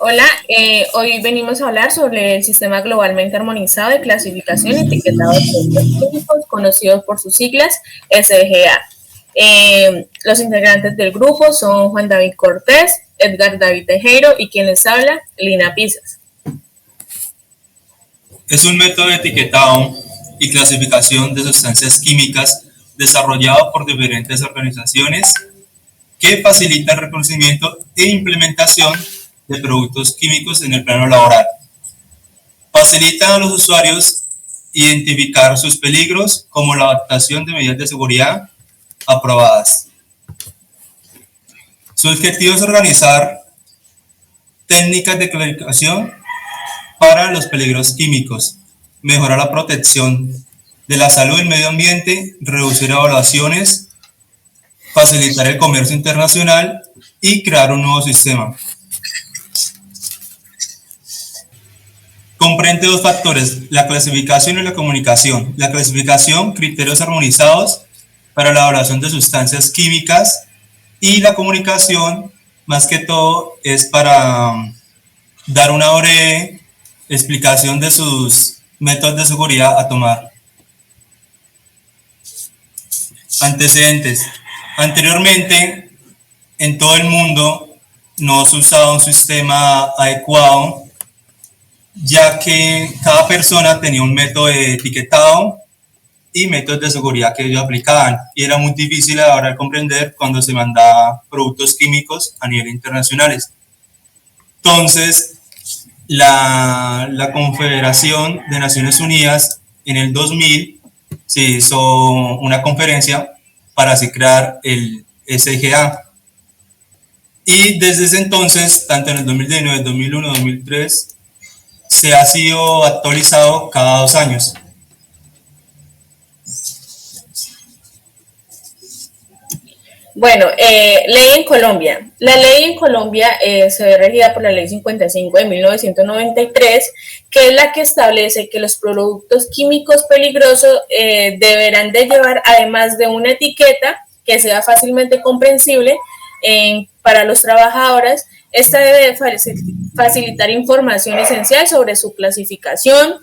Hola, hoy venimos a hablar sobre el sistema globalmente armonizado de clasificación y etiquetado de productos químicos, conocidos por sus siglas SGA. Los integrantes del grupo son Juan David Cortés, Edgar David Tejero y quien les habla, Lina Pisas. Es un método de etiquetado y clasificación de sustancias químicas desarrollado por diferentes organizaciones que facilita el reconocimiento e implementación de productos químicos en el plano laboral. Facilita a los usuarios identificar sus peligros como la adaptación de medidas de seguridad aprobadas. Su objetivo es organizar técnicas de clasificación para los peligros químicos, mejorar la protección de la salud y el medio ambiente, reducir evaluaciones, facilitar el comercio internacional y crear un nuevo sistema. Comprende dos factores, la clasificación y la comunicación. La clasificación, criterios armonizados para la evaluación de sustancias químicas, y la comunicación, más que todo, es para dar una breve explicación de sus métodos de seguridad a tomar. Antecedentes. Anteriormente, en todo el mundo no se usaba un sistema adecuado, ya que cada persona tenía un método de etiquetado y métodos de seguridad que ellos aplicaban, y era muy difícil ahora de comprender cuando se mandaba productos químicos a nivel internacionales. Entonces, la Confederación de Naciones Unidas en el 2000 se hizo una conferencia para así crear el SGA, y desde ese entonces, tanto en el 2019, 2001, 2003, se ha sido actualizado cada 2 años. Bueno, ley en Colombia. La ley en Colombia se ve regida por la ley 55 de 1993, que es la que establece que los productos químicos peligrosos deberán de llevar, además de una etiqueta que sea fácilmente comprensible para los trabajadores. Esta debe facilitar información esencial sobre su clasificación,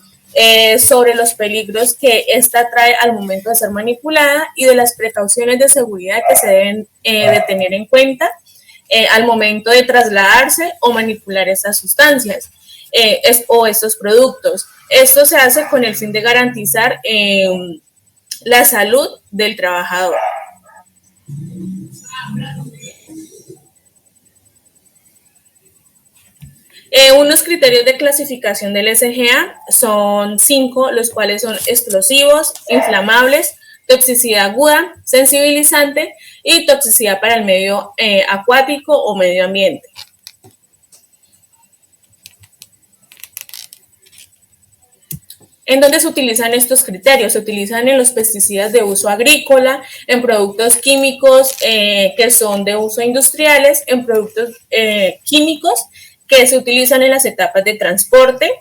sobre los peligros que esta trae al momento de ser manipulada y de las precauciones de seguridad que se deben de tener en cuenta al momento de trasladarse o manipular estas sustancias o estos productos. Esto se hace con el fin de garantizar la salud del trabajador. Unos criterios de clasificación del SGA son 5, los cuales son explosivos, inflamables, toxicidad aguda, sensibilizante y toxicidad para el medio acuático o medio ambiente. ¿En dónde se utilizan estos criterios? Se utilizan en los pesticidas de uso agrícola, en productos químicos que son de uso industriales, en productos químicos que se utilizan en las etapas de transporte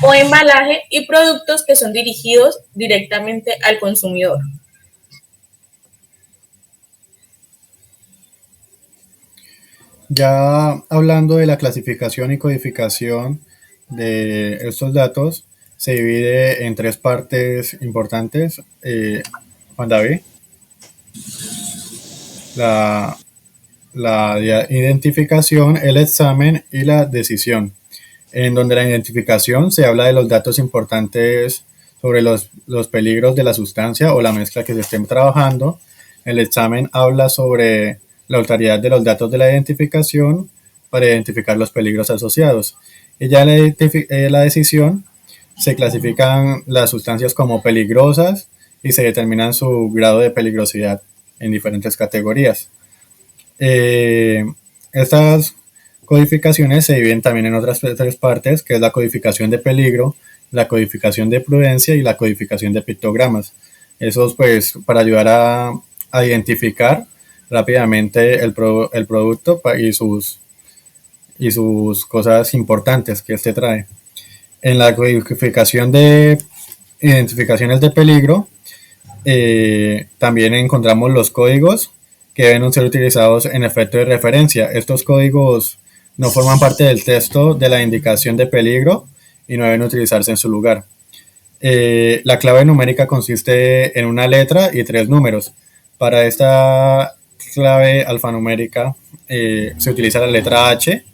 o embalaje, y productos que son dirigidos directamente al consumidor. Ya hablando de la clasificación y codificación de estos datos, se divide en 3 partes importantes. Juan David, la identificación, el examen y la decisión. En donde la identificación se habla de los datos importantes sobre los peligros de la sustancia o la mezcla que se estén trabajando. El examen habla sobre la autoridad de los datos de la identificación para identificar los peligros asociados. Y ya la decisión, se clasifican las sustancias como peligrosas y se determinan su grado de peligrosidad en diferentes categorías. Estas codificaciones se dividen también en otras 3 partes, que es la codificación de peligro, la codificación de prudencia y la codificación de pictogramas. Esos pues para ayudar a identificar rápidamente el producto y sus cosas importantes que este trae. En la codificación de identificaciones de peligro también encontramos los códigos que deben ser utilizados en efecto de referencia. Estos códigos no forman parte del texto de la indicación de peligro y no deben utilizarse en su lugar. La clave numérica consiste en una letra y 3 números. Para esta clave alfanumérica se utiliza la letra H,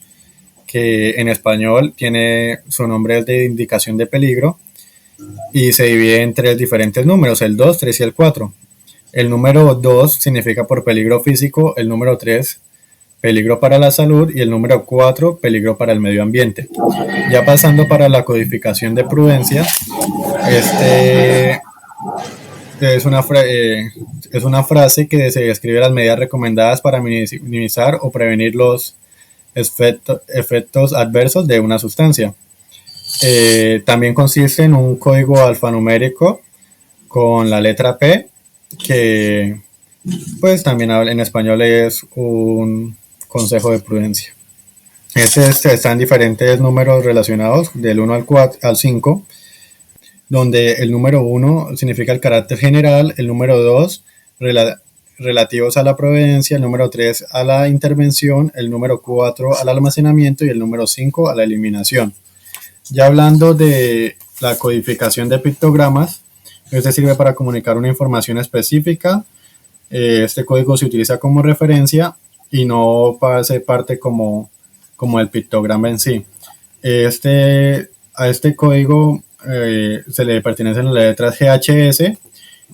que en español tiene su nombre de indicación de peligro, y se divide en 3 diferentes números, el 2, 3 y el 4. El número 2 significa por peligro físico, el número 3 peligro para la salud y el número 4 peligro para el medio ambiente. Ya pasando para la codificación de prudencia, es una frase que se describe las medidas recomendadas para minimizar o prevenir los efectos adversos de una sustancia. También consiste en un código alfanumérico con la letra P, que pues también en español es un consejo de prudencia. Está en diferentes números relacionados, del 1 al 5, donde el número 1 significa el carácter general, el número 2 relativos a la providencia, el número 3 a la intervención, el número 4 al almacenamiento y el número 5 a la eliminación. Ya hablando de la codificación de pictogramas, este sirve para comunicar una información específica. Este código se utiliza como referencia y no hace parte como el pictograma en sí. A este código se le pertenecen las letras GHS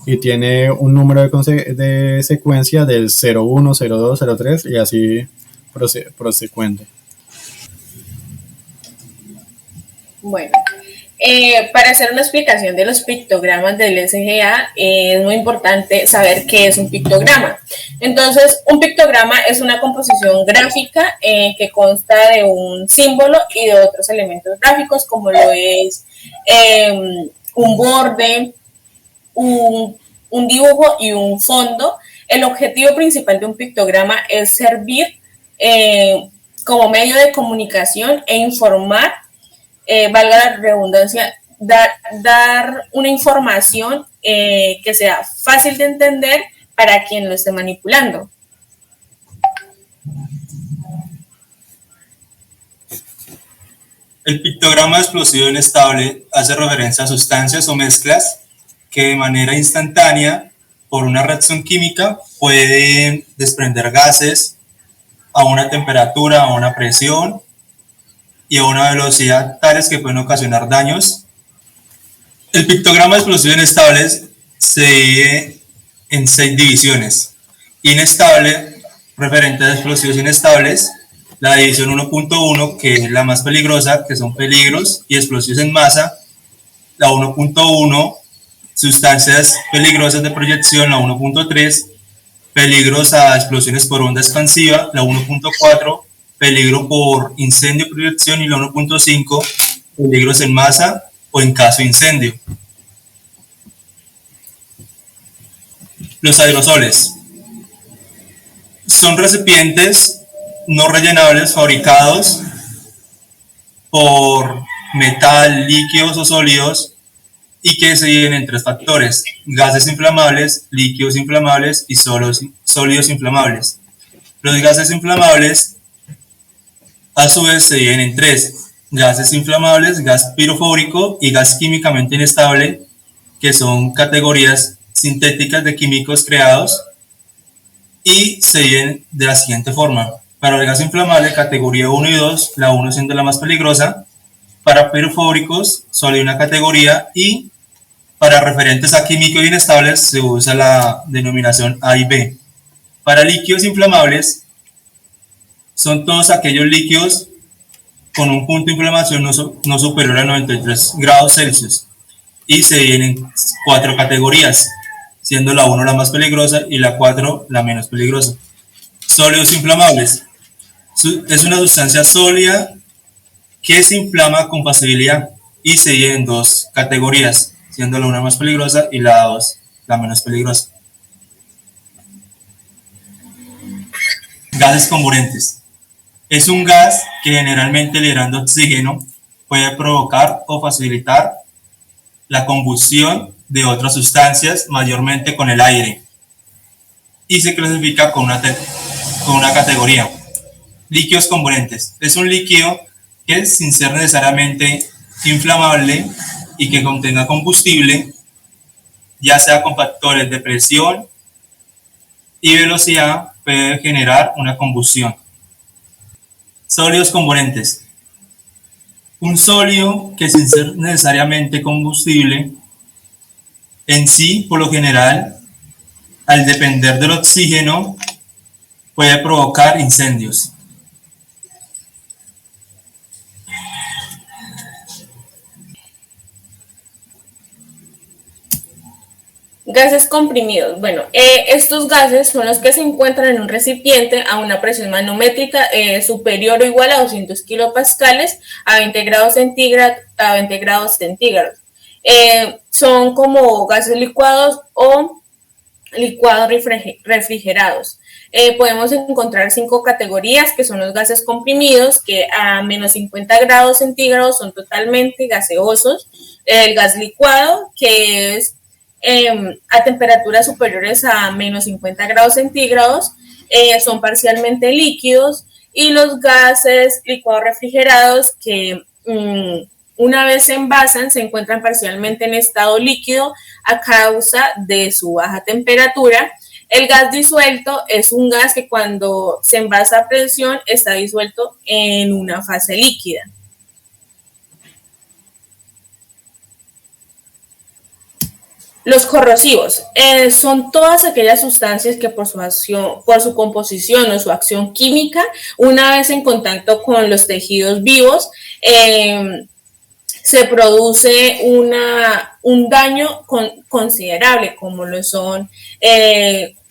y tiene un número de secuencia del 01, 02, 03 y así prosecuente. Bueno, para hacer una explicación de los pictogramas del SGA es muy importante saber qué es un pictograma. Entonces, un pictograma es una composición gráfica que consta de un símbolo y de otros elementos gráficos, como lo es un borde, un dibujo y un fondo. El objetivo principal de un pictograma es servir como medio de comunicación e informar, valga la redundancia, dar una información que sea fácil de entender para quien lo esté manipulando. El pictograma explosivo inestable hace referencia a sustancias o mezclas que de manera instantánea, por una reacción química, pueden desprender gases a una temperatura, a una presión y a una velocidad tales que pueden ocasionar daños. El pictograma explosivo inestable se divide en 6 divisiones. Inestable, referente a explosivos inestables, la división 1.1, que es la más peligrosa, que son peligros y explosivos en masa. La 1.1, sustancias peligrosas de proyección. La 1.3, peligros a explosiones por onda expansiva. La 1.4, peligro por incendio y proyección. Y la 1.5, peligros en masa o en caso de incendio. Los aerosoles son recipientes no rellenables fabricados por metal, líquidos o sólidos y que se dividen en 3 factores: gases inflamables, líquidos inflamables y sólidos inflamables. Los gases inflamables a su vez se dividen en 3: gases inflamables, gas pirofórico y gas químicamente inestable, que son categorías sintéticas de químicos creados, y se dividen de la siguiente forma: para el gas inflamable, categoría 1 y 2, la 1 siendo la más peligrosa; para pirofóricos, solo hay una categoría; y para referentes a químicos inestables se usa la denominación A y B. Para líquidos inflamables, son todos aquellos líquidos con un punto de inflamación no superior a 93 grados Celsius, y se dividen en 4 categorías, siendo la 1 la más peligrosa y la 4 la menos peligrosa. Sólidos inflamables. Es una sustancia sólida que se inflama con facilidad y se divide en 2 categorías, siendo la 1 más peligrosa y la 2 la menos peligrosa. Gases comburentes. Es un gas que, generalmente liberando oxígeno, puede provocar o facilitar la combustión de otras sustancias, mayormente con el aire, y se clasifica con una categoría. Líquidos componentes. Es un líquido que, sin ser necesariamente inflamable y que contenga combustible, ya sea con factores de presión y velocidad, puede generar una combustión. Sólidos componentes. Un sólido que, sin ser necesariamente combustible, en sí, por lo general, al depender del oxígeno, puede provocar incendios. Gases comprimidos. Bueno, estos gases son los que se encuentran en un recipiente a una presión manométrica superior o igual a 200 kilopascales a 20 grados centígrados. Son como gases licuados o licuados refrigerados. Podemos encontrar 5 categorías, que son los gases comprimidos, que a menos 50 grados centígrados son totalmente gaseosos. El gas licuado, que es a temperaturas superiores a menos 50 grados centígrados, son parcialmente líquidos, y los gases licuados refrigerados, que una vez se envasan, se encuentran parcialmente en estado líquido a causa de su baja temperatura. El gas disuelto es un gas que, cuando se envasa a presión, está disuelto en una fase líquida. Los corrosivos son todas aquellas sustancias que por su composición o su acción química, una vez en contacto con los tejidos vivos, se produce un daño considerable, como lo son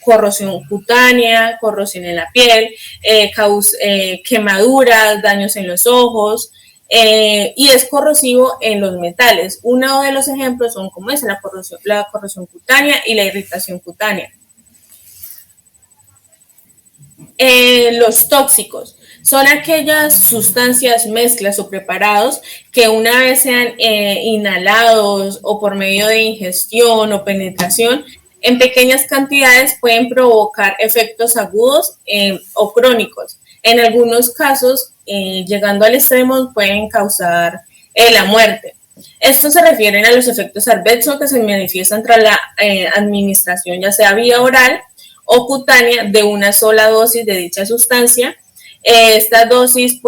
corrosión cutánea, corrosión en la piel, quemaduras, daños en los ojos, y es corrosivo en los metales. Uno de los ejemplos son como la corrosión cutánea y la irritación cutánea. Los tóxicos son aquellas sustancias, mezclas o preparados que, una vez sean inhalados o por medio de ingestión o penetración en pequeñas cantidades, pueden provocar efectos agudos o crónicos. En algunos casos, llegando al extremo, pueden causar la muerte. Estos se refieren a los efectos adversos que se manifiestan tras la administración, ya sea vía oral o cutánea, de una sola dosis de dicha sustancia. Estas dosis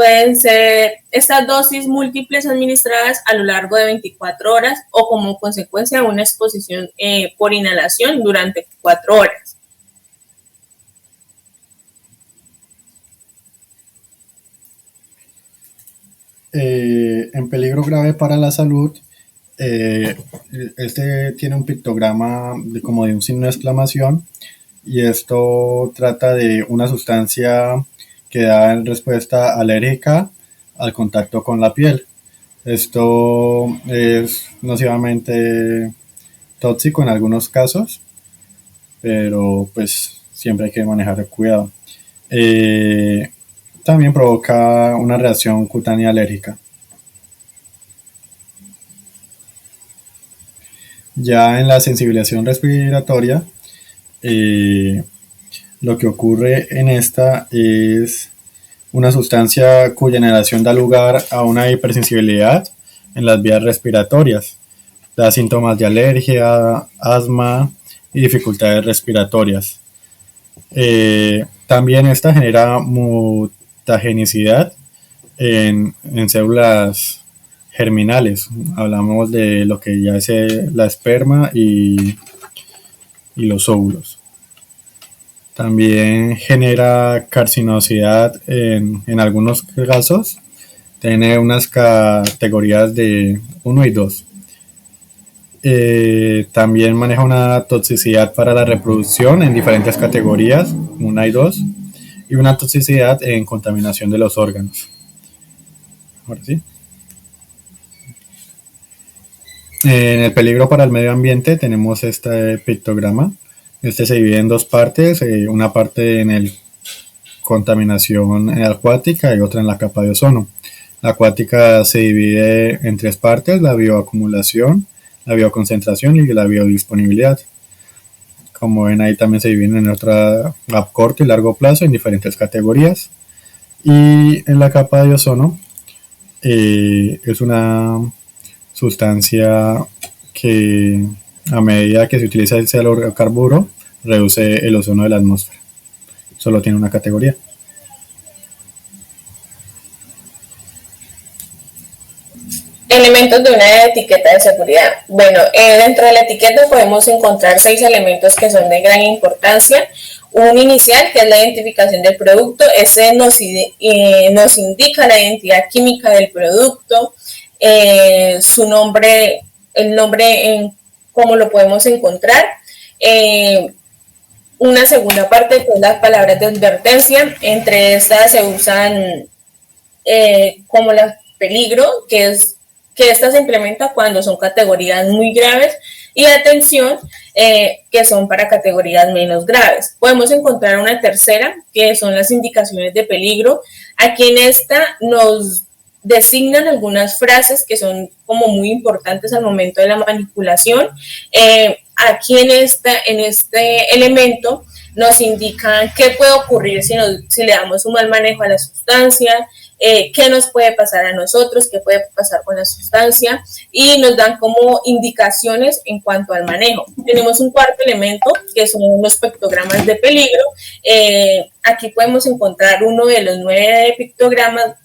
múltiples administradas a lo largo de 24 horas o como consecuencia de una exposición por inhalación durante 4 horas. En peligro grave para la salud, este tiene un pictograma como de un signo de exclamación, y esto trata de una sustancia que da en respuesta alérgica al contacto con la piel. Esto es nocivamente tóxico en algunos casos, pero pues siempre hay que manejar el cuidado. También provoca una reacción cutánea alérgica. Ya en la sensibilización respiratoria, lo que ocurre en esta es una sustancia cuya inhalación da lugar a una hipersensibilidad en las vías respiratorias. Da síntomas de alergia, asma y dificultades respiratorias. También esta genera mutagenicidad en células germinales. Hablamos de lo que ya es la esperma y los óvulos. También genera carcinosidad en algunos casos. Tiene unas categorías de 1 y 2. También maneja una toxicidad para la reproducción en diferentes categorías, 1 y 2, y una toxicidad en contaminación de los órganos. Ahora sí. En el peligro para el medio ambiente tenemos este pictograma. Este se divide en 2 partes, una parte en el contaminación acuática y otra en la capa de ozono. La acuática se divide en 3 partes: la bioacumulación, la bioconcentración y la biodisponibilidad. Como ven, ahí también se dividen en otra a corto y largo plazo en diferentes categorías. Y en la capa de ozono es una sustancia que a medida que se utiliza el cianocarburo reduce el ozono de la atmósfera. Solo tiene una categoría. Elementos de una etiqueta de seguridad. Bueno, dentro de la etiqueta podemos encontrar 6 elementos que son de gran importancia. Un inicial, que es la identificación del producto. Ese nos indica la identidad química del producto, su nombre, el nombre en cómo lo podemos encontrar. Una segunda parte, que es las palabras de advertencia. Entre estas se usan como el peligro, que esta se implementa cuando son categorías muy graves, y atención, que son para categorías menos graves. Podemos encontrar una tercera, que son las indicaciones de peligro. Aquí en esta nos designan algunas frases que son como muy importantes al momento de la manipulación. Aquí en este elemento nos indican qué puede ocurrir si le damos un mal manejo a la sustancia, qué nos puede pasar a nosotros, qué puede pasar con la sustancia, y nos dan como indicaciones en cuanto al manejo. Tenemos un cuarto elemento, que son los pictogramas de peligro. Aquí podemos encontrar uno de los 9 pictogramas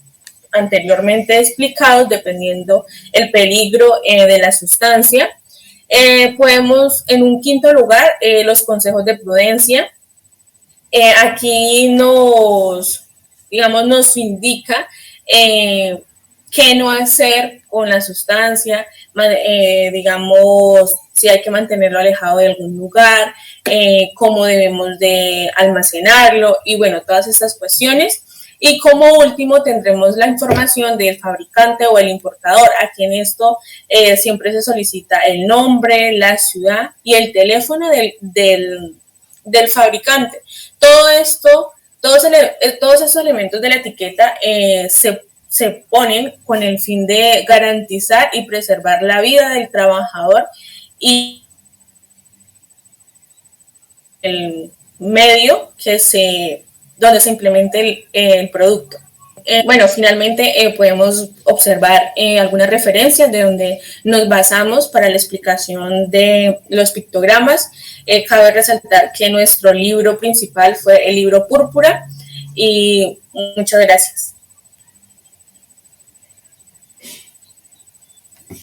anteriormente explicados, dependiendo el peligro de la sustancia. Podemos, en un quinto lugar, los consejos de prudencia. Aquí nos indica qué no hacer con la sustancia, si hay que mantenerlo alejado de algún lugar, cómo debemos de almacenarlo, y bueno, todas estas cuestiones. Y como último tendremos la información del fabricante o el importador. Aquí en esto siempre se solicita el nombre, la ciudad y el teléfono del fabricante. Todo esto, todos esos elementos de la etiqueta se ponen con el fin de garantizar y preservar la vida del trabajador y el medio donde se implemente el producto. Bueno, finalmente podemos observar algunas referencias de donde nos basamos para la explicación de los pictogramas. Cabe resaltar que nuestro libro principal fue el libro Púrpura, y muchas gracias.